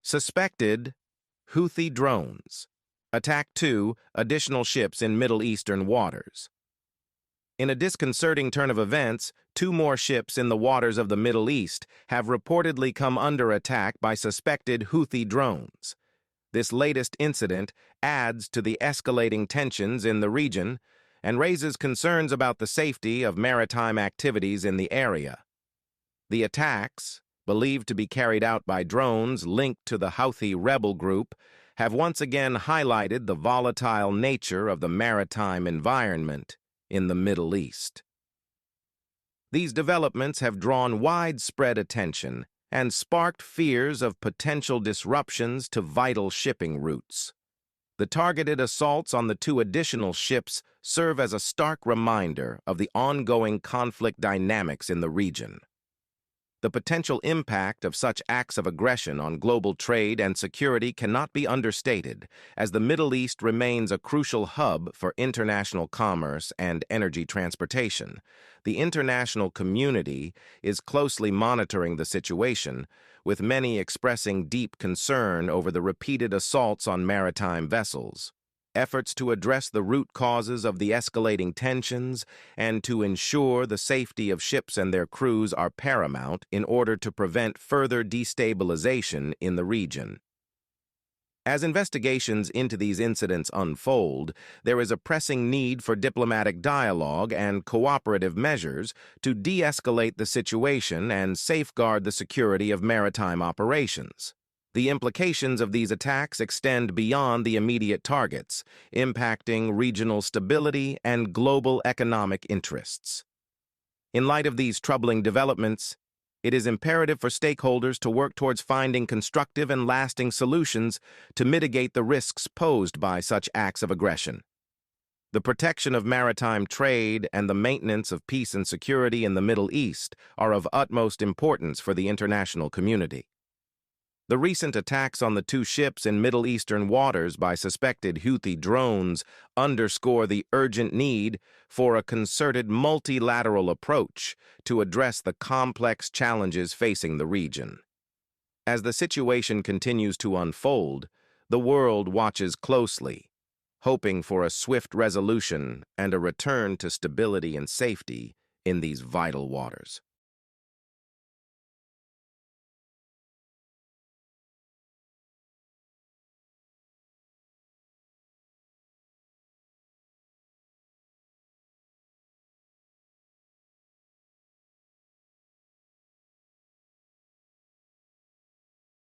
Suspected Houthi drones. Attack 2 additional ships in Middle Eastern waters. In a disconcerting turn of events, 2 more ships in the waters of the Middle East have reportedly come under attack by suspected Houthi drones. This latest incident adds to the escalating tensions in the region and raises concerns about the safety of maritime activities in the area. The attacks, believed to be carried out by drones linked to the Houthi rebel group, have once again highlighted the volatile nature of the maritime environment in the Middle East. These developments have drawn widespread attention and sparked fears of potential disruptions to vital shipping routes. The targeted assaults on the 2 additional ships serve as a stark reminder of the ongoing conflict dynamics in the region. The potential impact of such acts of aggression on global trade and security cannot be understated, as the Middle East remains a crucial hub for international commerce and energy transportation. The international community is closely monitoring the situation, with many expressing deep concern over the repeated assaults on maritime vessels. Efforts to address the root causes of the escalating tensions and to ensure the safety of ships and their crews are paramount in order to prevent further destabilization in the region. As investigations into these incidents unfold, there is a pressing need for diplomatic dialogue and cooperative measures to de-escalate the situation and safeguard the security of maritime operations. The implications of these attacks extend beyond the immediate targets, impacting regional stability and global economic interests. In light of these troubling developments, it is imperative for stakeholders to work towards finding constructive and lasting solutions to mitigate the risks posed by such acts of aggression. The protection of maritime trade and the maintenance of peace and security in the Middle East are of utmost importance for the international community. The recent attacks on the 2 ships in Middle Eastern waters by suspected Houthi drones underscore the urgent need for a concerted multilateral approach to address the complex challenges facing the region. As the situation continues to unfold, the world watches closely, hoping for a swift resolution and a return to stability and safety in these vital waters.